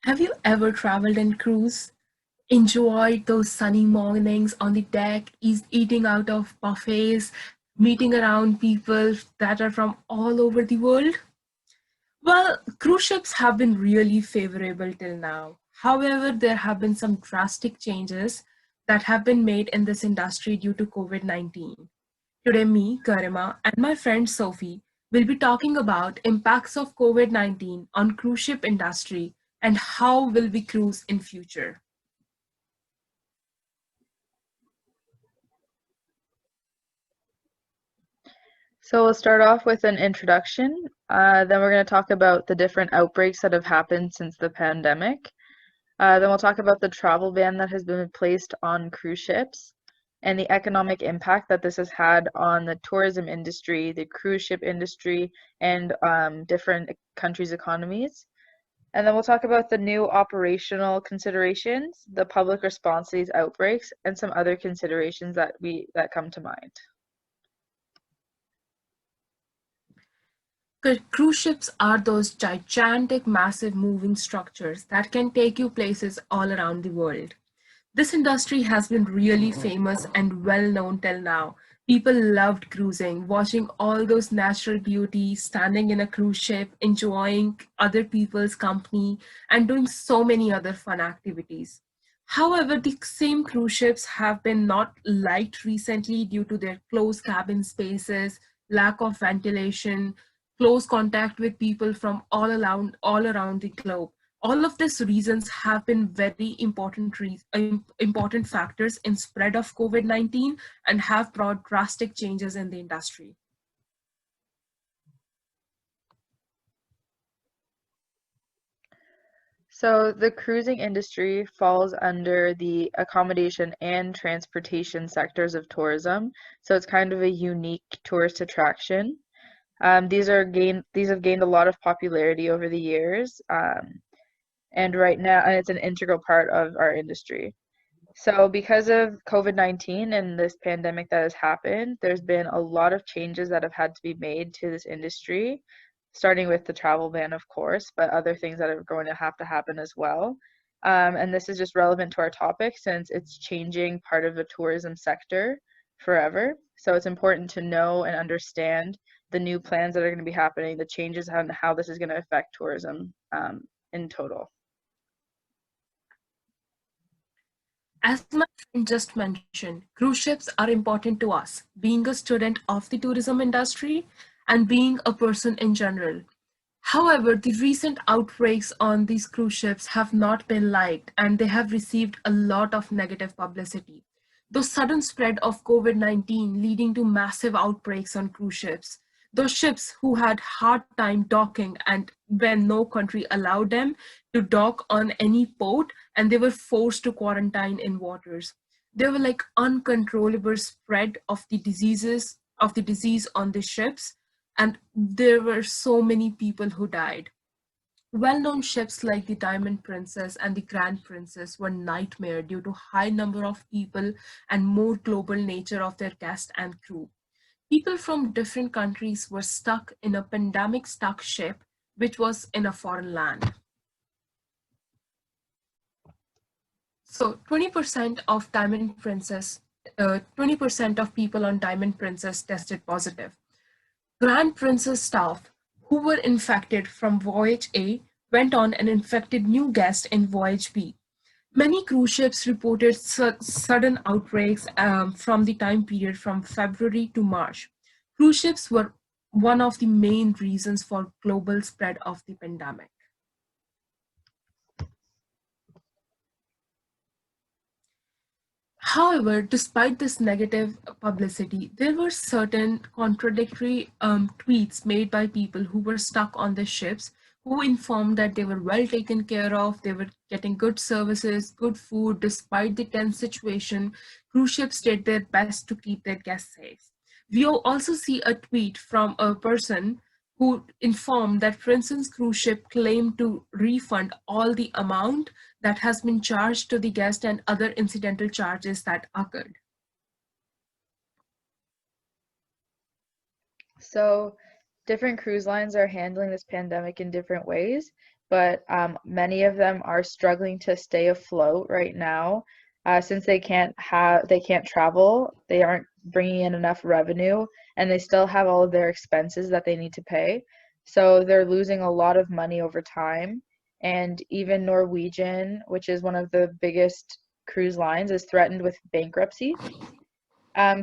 Have you ever traveled in cruise? Enjoyed those sunny mornings on the deck, eating out of buffets, meeting around people that are from all over the world? Well, cruise ships have been really favorable till now. However, there have been some drastic changes that have been made in this industry due to COVID-19. Today, me, Garima, and my friend Sophie will be talking about impacts of COVID-19 on cruise ship industry and how will we cruise in future. So we'll start off with an introduction. Then we're going to talk about the different outbreaks that have happened since the pandemic. Then we'll talk about the travel ban that has been placed on cruise ships and the economic impact that this has had on the tourism industry, the cruise ship industry, and different countries' economies. And then we'll talk about the new operational considerations, the public response to these outbreaks, and some other considerations that come to mind. Cruise ships are those gigantic, massive moving structures that can take you places all around the world. This industry has been really famous and well known till now. People loved cruising, watching all those natural beauties, standing in a cruise ship, enjoying other people's company, and doing so many other fun activities. However, the same cruise ships have been not liked recently due to their closed cabin spaces, lack of ventilation, close contact with people from all around the globe. All of these reasons have been very important factors in spread of COVID-19 and have brought drastic changes in the industry. So the cruising industry falls under the accommodation and transportation sectors of tourism. So it's kind of a unique tourist attraction. These have gained a lot of popularity over the years, and right now, and it's an integral part of our industry. So because of COVID-19 and this pandemic that has happened, there's been a lot of changes that have had to be made to this industry, starting with the travel ban, of course, but other things that are going to have to happen as well. And this is just relevant to our topic since it's changing part of the tourism sector forever. So it's important to know and understand the new plans that are going to be happening, the changes, and how this is going to affect tourism in total. As my friend just mentioned, cruise ships are important to us, being a student of the tourism industry and being a person in general. However, the recent outbreaks on these cruise ships have not been liked and they have received a lot of negative publicity. The sudden spread of COVID-19 leading to massive outbreaks on cruise ships. Those ships who had hard time docking and when no country allowed them to dock on any port and they were forced to quarantine in waters. There were like uncontrollable spread of the disease on the ships and there were so many people who died. Well-known ships like the Diamond Princess and the Grand Princess were nightmare due to high number of people and more global nature of their cast and crew. People from different countries were stuck in a pandemic stuck ship which was in a foreign land. So 20% of 20% of people on Diamond Princess tested positive. Grand Princess staff who were infected from Voyage A went on and infected new guests in Voyage B. Many cruise ships reported sudden outbreaks from the time period from February to March. Cruise ships were one of the main reasons for global spread of the pandemic. However, despite this negative publicity, there were certain contradictory tweets made by people who were stuck on the ships who informed that they were well taken care of, they were getting good services, good food, despite the tense situation. Cruise ships did their best to keep their guests safe. We also see a tweet from a person who informed that Princess cruise ship claimed to refund all the amount that has been charged to the guest and other incidental charges that occurred. So different cruise lines are handling this pandemic in different ways, but many of them are struggling to stay afloat right now since they can't travel, they aren't bringing in enough revenue, and they still have all of their expenses that they need to pay. So they're losing a lot of money over time. And even Norwegian, which is one of the biggest cruise lines, is threatened with bankruptcy.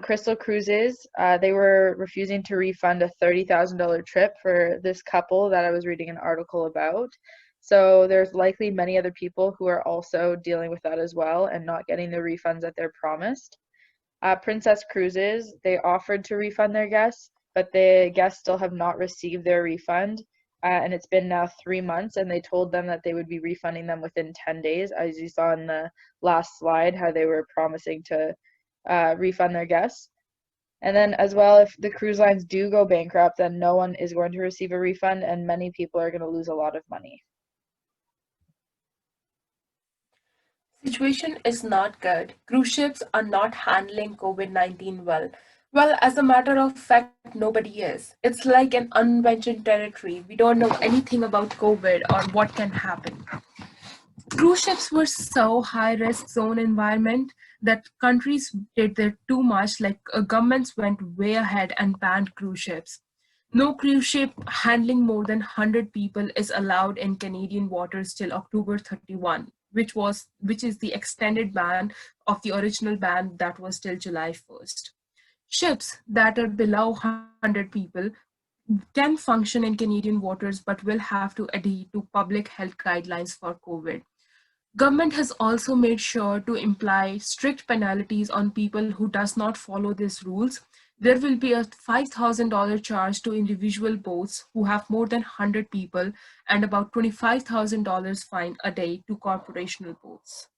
Crystal Cruises, they were refusing to refund a $30,000 trip for this couple that I was reading an article about. So there's likely many other people who are also dealing with that as well and not getting the refunds that they're promised. Princess Cruises, they offered to refund their guests, but the guests still have not received their refund. And it's been now 3 months, and they told them that they would be refunding them within 10 days, as you saw in the last slide, how they were promising to refund their guests. And then as well, if the cruise lines do go bankrupt, then no one is going to receive a refund, and many people are going to lose a lot of money. Situation is not good. Cruise ships are not handling COVID-19 well. Well, as a matter of fact, nobody is. It's like an unmentioned territory. We don't know anything about COVID or what can happen. Cruise ships were so high risk zone environment that countries did their too much, like governments went way ahead and banned cruise ships. No cruise ship handling more than 100 people is allowed in Canadian waters till October 31, which is the extended ban of the original ban that was till July 1st. Ships that are below 100 people can function in Canadian waters but will have to adhere to public health guidelines for COVID. Government has also made sure to imply strict penalties on people who does not follow these rules. There will be a $5,000 charge to individual boats who have more than 100 people and about $25,000 fine a day to corporational boats.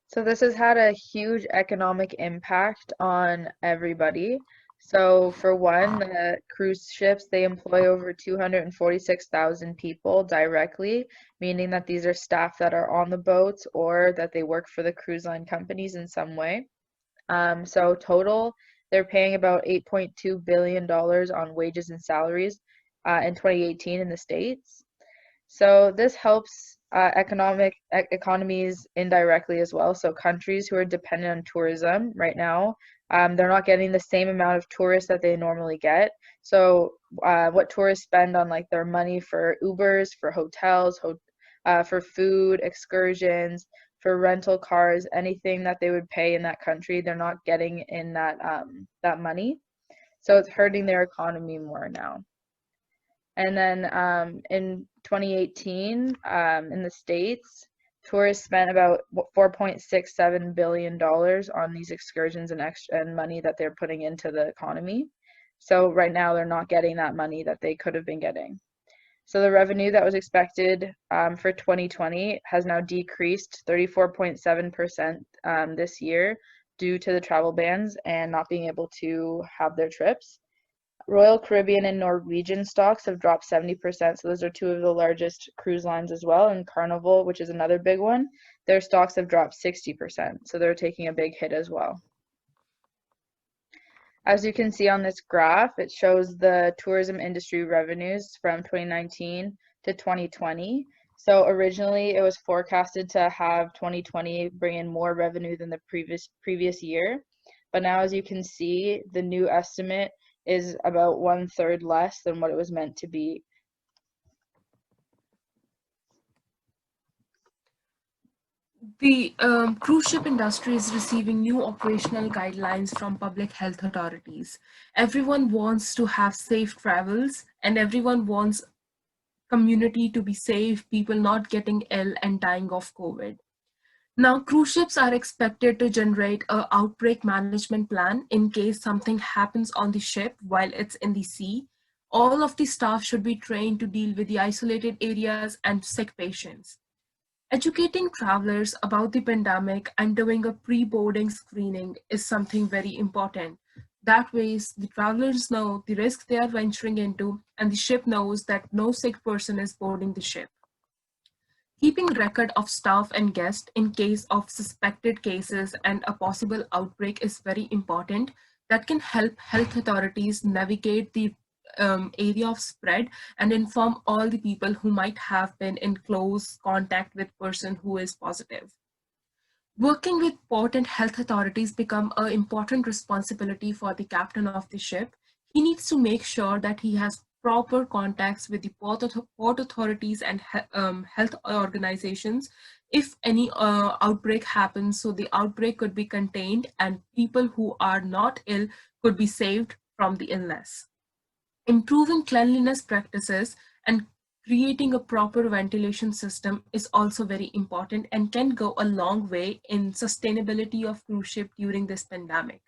So this has had a huge economic impact on everybody. So for one, the cruise ships, they employ over 246,000 people directly, meaning that these are staff that are on the boats or that they work for the cruise line companies in some way. So total, they're paying about $8.2 billion on wages and salaries in 2018 in the States. So this helps economies indirectly as well. So countries who are dependent on tourism right now, they're not getting the same amount of tourists that they normally get. So what tourists spend on like their money for Ubers, for hotels, for food, excursions, for rental cars, anything that they would pay in that country, they're not getting in that money. So it's hurting their economy more now. And then in 2018, in the States, tourists spent about $4.67 billion on these excursions and money that they're putting into the economy. So right now they're not getting that money that they could have been getting. So the revenue that was expected for 2020 has now decreased 34.7% this year due to the travel bans and not being able to have their trips. Royal Caribbean and Norwegian stocks have dropped 70%, so those are two of the largest cruise lines as well. And Carnival, which is another big one, their stocks have dropped 60%, so they're taking a big hit as well. As you can see on this graph, it shows the tourism industry revenues from 2019 to 2020. So originally it was forecasted to have 2020 bring in more revenue than the previous year. But now, as you can see, the new estimate is about 1/3 less than what it was meant to be. The cruise ship industry is receiving new operational guidelines from public health authorities. Everyone wants to have safe travels and everyone wants community to be safe, people not getting ill and dying of COVID. Now, cruise ships are expected to generate an outbreak management plan in case something happens on the ship while it's in the sea. All of the staff should be trained to deal with the isolated areas and sick patients. Educating travelers about the pandemic and doing a pre-boarding screening is something very important. That way, the travelers know the risk they are venturing into, and the ship knows that no sick person is boarding the ship. Keeping record of staff and guests in case of suspected cases and a possible outbreak is very important. That can help health authorities navigate the area of spread and inform all the people who might have been in close contact with person who is positive. Working with port and health authorities become an important responsibility for the captain of the ship. He needs to make sure that he has proper contacts with the port authorities and health organizations if any outbreak happens, so the outbreak could be contained and people who are not ill could be saved from the illness. Improving cleanliness practices and creating a proper ventilation system is also very important and can go a long way in sustainability of cruise ship during this pandemic.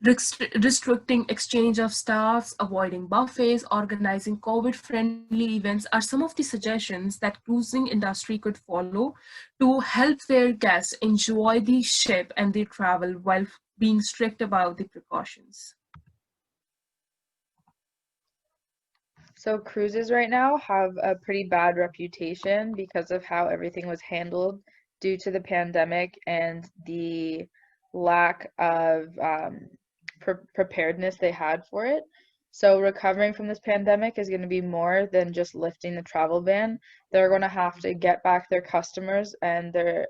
Restricting exchange of staffs, avoiding buffets, organizing COVID-friendly events are some of the suggestions that cruising industry could follow to help their guests enjoy the ship and their travel while being strict about the precautions. So cruises right now have a pretty bad reputation because of how everything was handled due to the pandemic and the lack of preparedness they had for it. So recovering from this pandemic is going to be more than just lifting the travel ban. They're going to have to get back their customers and their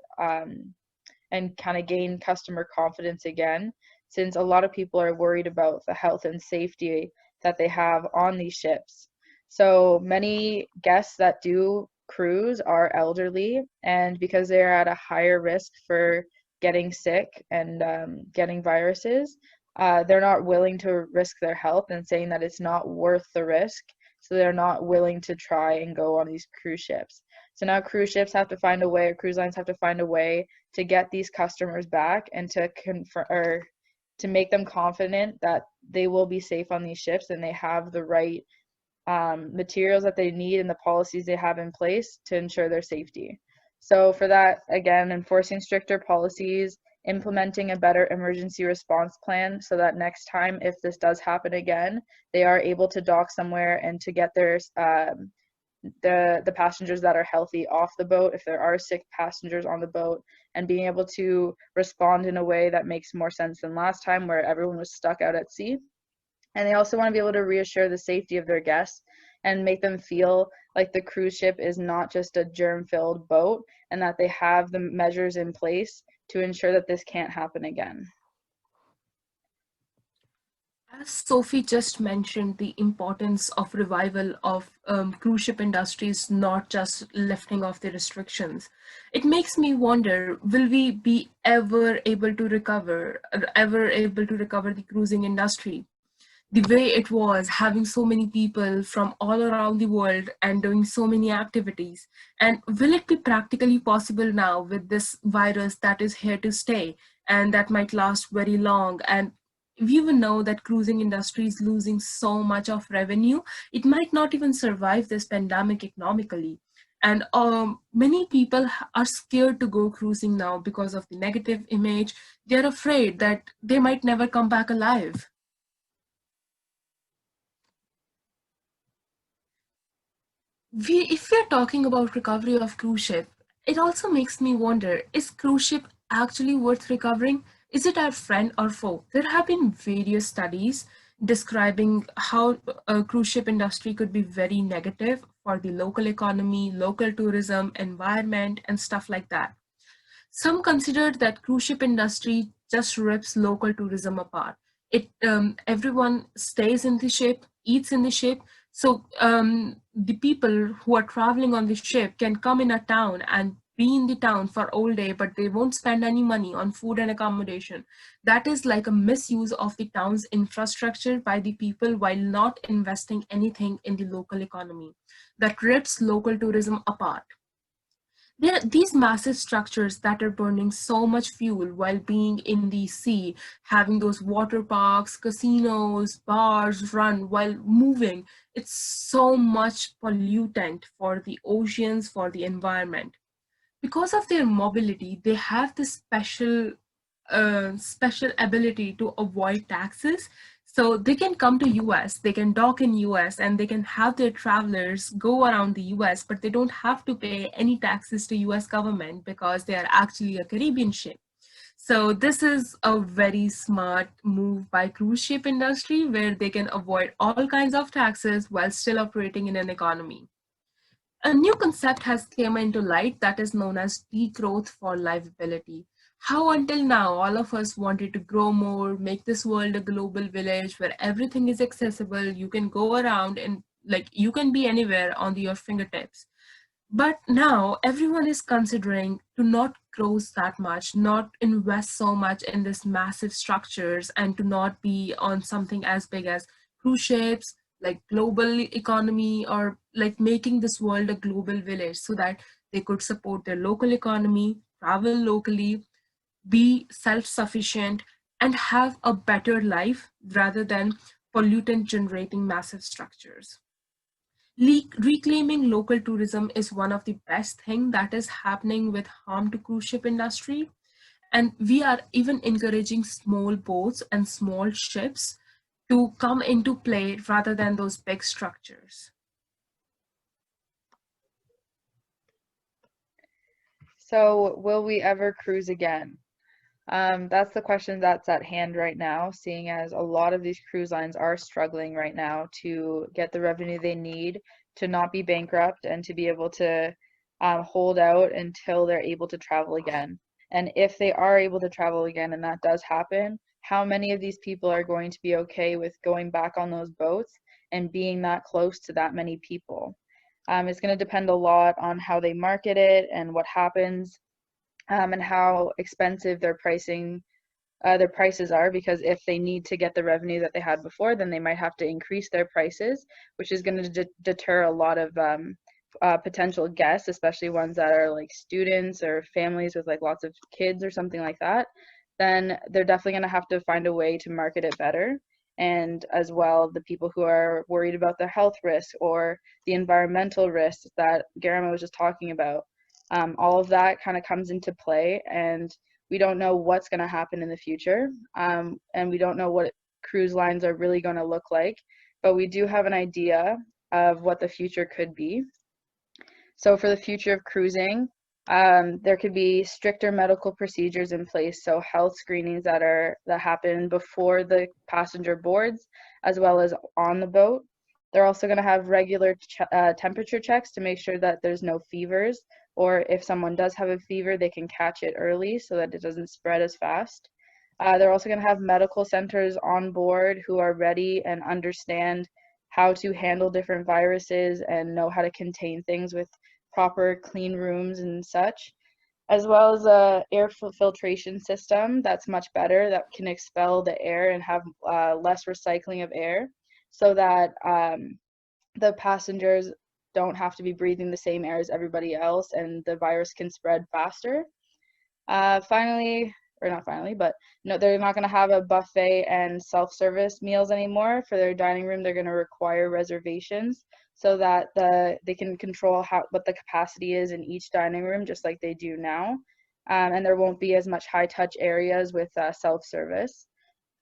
and kind of gain customer confidence again, since a lot of people are worried about the health and safety that they have on these ships. So many guests that do cruise are elderly, and because they are at a higher risk for getting sick and getting viruses, they're not willing to risk their health and saying that it's not worth the risk. So they're not willing to try and go on these cruise ships. So now cruise ships have to find a way, or cruise lines have to find a way to get these customers back and to confirm or to make them confident that they will be safe on these ships and they have the right materials that they need and the policies they have in place to ensure their safety. So for that, again, enforcing stricter policies, implementing a better emergency response plan so that next time if this does happen again, they are able to dock somewhere and to get their the passengers that are healthy off the boat if there are sick passengers on the boat, and being able to respond in a way that makes more sense than last time where everyone was stuck out at sea. And they also want to be able to reassure the safety of their guests and make them feel like the cruise ship is not just a germ-filled boat and that they have the measures in place to ensure that this can't happen again. As Sophie just mentioned, the importance of revival of cruise ship industries, not just lifting off the restrictions. It makes me wonder, will we be ever able to recover the cruising industry? The way it was, having so many people from all around the world and doing so many activities. And will it be practically possible now with this virus that is here to stay and that might last very long? And we even know that cruising industry is losing so much of revenue, it might not even survive this pandemic economically. And many people are scared to go cruising now because of the negative image. They're afraid that they might never come back alive. If we're talking about recovery of cruise ship, it also makes me wonder, is cruise ship actually worth recovering? Is it our friend or foe? There have been various studies describing how a cruise ship industry could be very negative for the local economy, local tourism, environment, and stuff like that. Some considered that cruise ship industry just rips local tourism apart. Everyone stays in the ship, eats in the ship, so the people who are traveling on the ship can come in a town and be in the town for all day, but they won't spend any money on food and accommodation. That is like a misuse of the town's infrastructure by the people while not investing anything in the local economy. That rips local tourism apart. There are these massive structures that are burning so much fuel while being in the sea, having those water parks, casinos, bars run while moving. It's so much pollutant for the oceans, for the environment. Because of their mobility, they have this special ability to avoid taxes. So they can come to US, they can dock in US, and they can have their travelers go around the US, but they don't have to pay any taxes to US government because they are actually a Caribbean ship. So this is a very smart move by cruise ship industry where they can avoid all kinds of taxes while still operating in an economy. A new concept has come into light that is known as degrowth for livability. How until now all of us wanted to grow more, make this world a global village where everything is accessible, you can go around and like you can be anywhere on your fingertips. But now everyone is considering to not grow that much, not invest so much in this massive structures, and to not be on something as big as cruise ships, like global economy, or like making this world a global village so that they could support their local economy, travel locally, be self-sufficient, and have a better life rather than pollutant generating massive structures. Reclaiming local tourism is one of the best thing that is happening with harm to cruise ship industry, and we are even encouraging small boats and small ships to come into play rather than those big structures. So, will we ever cruise again? That's the question that's at hand right now, seeing as a lot of these cruise lines are struggling right now to get the revenue they need to not be bankrupt and to be able to hold out until they're able to travel again. And if they are able to travel again and that does happen, how many of these people are going to be okay with going back on those boats and being that close to that many people? It's going to depend a lot on how they market it and what happens, and how expensive their prices are, because if they need to get the revenue that they had before, then they might have to increase their prices, which is going to deter a lot of potential guests, especially ones that are like students or families with like lots of kids or something like that. Then they're definitely going to have to find a way to market it better. And as well, the people who are worried about the health risk or the environmental risks that Garima was just talking about, all of that kind of comes into play, and we don't know what's going to happen in the future, and we don't know what cruise lines are really going to look like, but we do have an idea of what the future could be. So for the future of cruising, there could be stricter medical procedures in place, so health screenings that happen before the passenger boards, as well as on the boat. They're also going to have regular temperature checks to make sure that there's no fevers, or if someone does have a fever, they can catch it early so that it doesn't spread as fast. They're also going to have medical centers on board who are ready and understand how to handle different viruses and know how to contain things with proper clean rooms and such, as well as a air filtration system that's much better, that can expel the air and have less recycling of air, so that the passengers don't have to be breathing the same air as everybody else and the virus can spread faster. Finally, or not finally, but no, they're not going to have a buffet and self-service meals anymore. For their dining room, they're going to require reservations so that they can control what the capacity is in each dining room, just like they do now. And there won't be as much high-touch areas with self-service.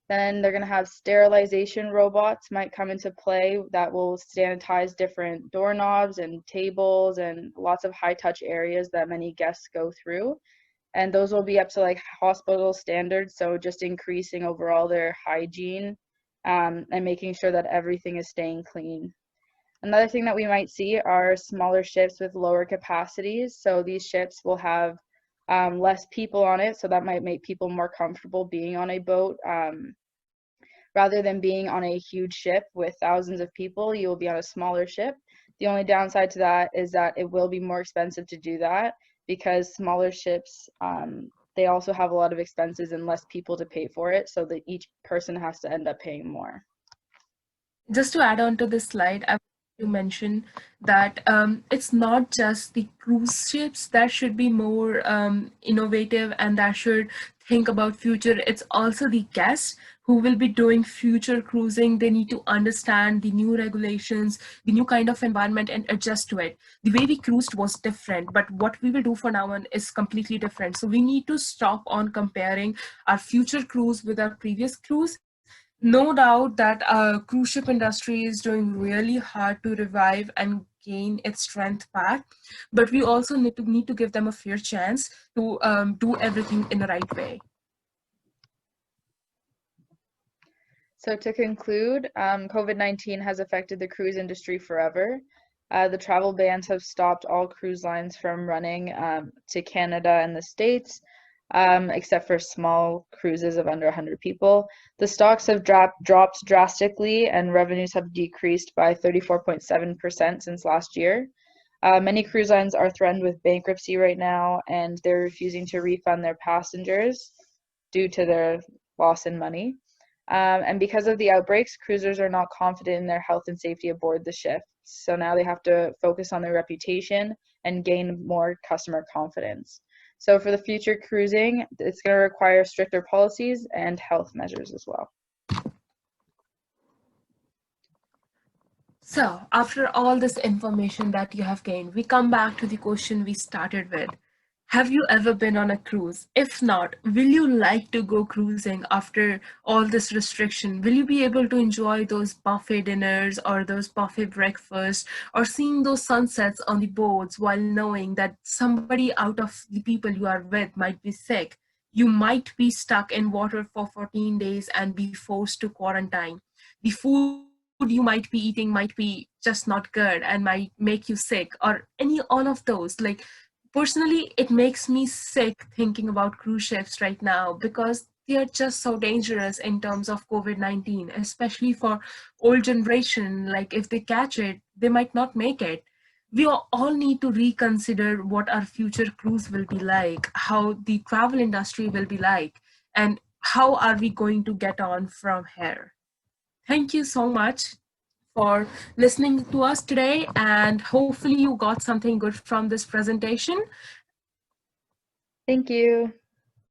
Then they're going to have sterilization robots might come into play that will sanitize different doorknobs and tables and lots of high-touch areas that many guests go through. And those will be up to like hospital standards, so just increasing overall their hygiene, and making sure that everything is staying clean. Another thing that we might see are smaller ships with lower capacities. So these ships will have less people on it, so that might make people more comfortable being on a boat. Rather than being on a huge ship with thousands of people, you will be on a smaller ship. The only downside to that is that it will be more expensive to do that, because smaller ships, they also have a lot of expenses and less people to pay for it, so that each person has to end up paying more. Just to add on to this slide, I want to mention that it's not just the cruise ships that should be more innovative and that should think about future. It's also the guests who will be doing future cruising. They need to understand the new regulations, the new kind of environment, and adjust to it. The way we cruised was different, but what we will do for now on is completely different. So we need to stop on comparing our future cruise with our previous cruise. No doubt that cruise ship industry is doing really hard to revive and gain its strength back, but we also need to give them a fair chance to do everything in the right way. So to conclude, COVID-19 has affected the cruise industry forever. The travel bans have stopped all cruise lines from running to Canada and the States, except for small cruises of under 100 people. The stocks have dropped drastically, and revenues have decreased by 34.7% since last year. Many cruise lines are threatened with bankruptcy right now, and they're refusing to refund their passengers due to their loss in money. And because of the outbreaks, cruisers are not confident in their health and safety aboard the ship. So now they have to focus on their reputation and gain more customer confidence. So for the future cruising, it's going to require stricter policies and health measures as well. So, after all this information that you have gained, we come back to the question we started with. Have you ever been on a cruise? If not, will you like to go cruising after all this restriction? Will you be able to enjoy those buffet dinners or those buffet breakfasts or seeing those sunsets on the boats while knowing that somebody out of the people you are with might be sick? You might be stuck in water for 14 days and be forced to quarantine. The food you might be eating might be just not good and might make you sick, or any all of those. Like, personally, it makes me sick thinking about cruise ships right now because they are just so dangerous in terms of COVID-19, especially for old generation. Like, if they catch it, they might not make it. We all need to reconsider what our future cruise will be like, how the travel industry will be like, and how are we going to get on from here. Thank you so much for listening to us today, and hopefully you got something good from this presentation. Thank you.